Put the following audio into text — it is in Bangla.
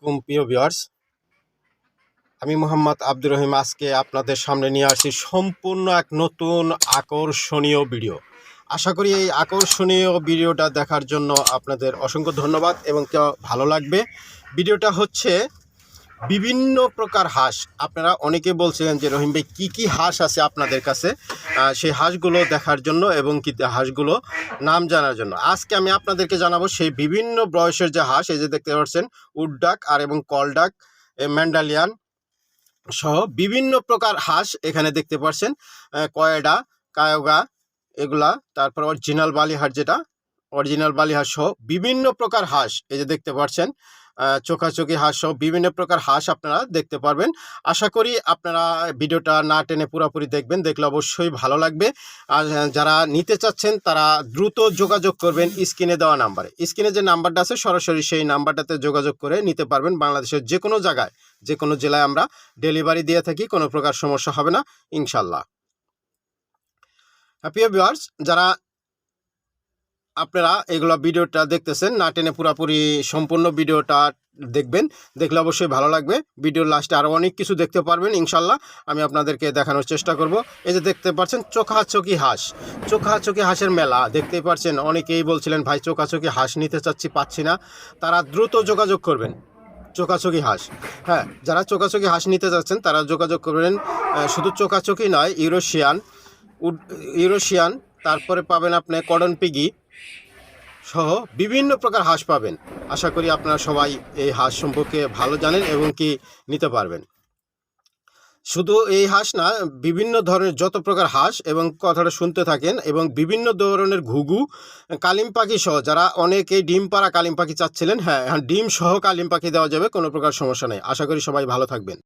আলাইকুম প্রিয় ভিউয়ার্স, আমি মোহাম্মদ আব্দুর রহিম আজকে আপনাদের সামনে নিয়ে আসছি সম্পূর্ণ এক নতুন আকর্ষণীয় ভিডিও। আশা করি এই আকর্ষণীয় ভিডিওটা দেখার জন্য আপনাদের অসংখ্য ধন্যবাদ এবং ভালো লাগবে। ভিডিওটা হচ্ছে বিভিন্ন প্রকার হাঁস। আপনারা অনেকে বলছিলেন যে রহিম ভাই কী কী হাঁস আছে আপনাদের কাছে, সেই হাঁসগুলো দেখার জন্য এবং কি হাঁসগুলো নাম জানার জন্য আজকে আমি আপনাদেরকে জানাবো সেই বিভিন্ন বয়সের যে হাঁস। এই যে দেখতে পাচ্ছেন উড ডাক আর এবং কল ডাক, ম্যান্ডালিয়ান সহ বিভিন্ন প্রকার হাঁস এখানে দেখতে পাচ্ছেন। কয়েডা, কায়োগা এগুলা, তারপর অরিজিনাল বালিহাঁস, যেটা অরিজিনাল বালিহাঁস সহ বিভিন্ন প্রকার হাঁস এই যে দেখতে পাচ্ছেন। চোখাচোখি হাঁস সহ বিভিন্ন প্রকার হাঁস আপনারা দেখতে পারবেন। আশা করি আপনারা ভিডিওটা না টেনে পুরোপুরি দেখবেন, দেখলে অবশ্যই ভালো লাগবে। আর যারা নিতে চাচ্ছেন তারা দ্রুত যোগাযোগ করবেন স্ক্রিনে দেওয়া নাম্বারে। স্ক্রিনে যে নাম্বারটা আছে সরাসরি সেই নাম্বারটাতে যোগাযোগ করে নিতে পারবেন। বাংলাদেশের যে কোনো জায়গায়, যে কোনো জেলায় আমরা ডেলিভারি দিয়ে থাকি, কোনো প্রকার সমস্যা হবে না ইনশাল্লাহ। প্রিয় ভিউয়ার্স, যারা আপনারা এগুলো ভিডিওটা দেখতেছেন না টেনে পুরোপুরি সম্পূর্ণ ভিডিওটা দেখবেন, দেখলে অবশ্যই ভালো লাগবে। ভিডিওর লাস্টে আরও অনেক কিছু দেখতে পারবেন ইনশাল্লাহ, আমি আপনাদেরকে দেখানোর চেষ্টা করব। এই যে দেখতে পাচ্ছেন চোখাচোখি হাঁস, চোখাচোখি হাঁসের মেলা দেখতেই পাচ্ছেন। অনেকেই বলছিলেন ভাই চোখাচোখি হাঁস নিতে চাচ্ছি, পাচ্ছি না। তারা দ্রুত যোগাযোগ করবেন। চোখাচোখি হাঁস, হ্যাঁ, যারা চোখাচোখি হাঁস নিতে যাচ্ছেন তারা যোগাযোগ করবেন। শুধু চোখাচোখি নয়, ইউরোশিয়ান, তারপরে পাবেন আপনি কডন পিগি সহ বিভিন্ন প্রকার হাঁস পাবেন। আশা করি আপনারা সবাই এই হাঁস সম্পর্কে ভালো জানেন এবং কি নিতে পারবেন। শুধু এই হাঁস না, বিভিন্ন ধরনের যত প্রকার হাঁস এবং কথাটা শুনতে থাকেন, এবং বিভিন্ন ধরনের ঘুঘু, কালিম পাখি সহ, যারা অনেকেই ডিম পাড়া কালিম পাখি চাচ্ছিলেন, হ্যাঁ, ডিম সহ কালিম পাখি দেওয়া যাবে, কোনো প্রকার সমস্যা নেই। আশা করি সবাই ভালো থাকবেন।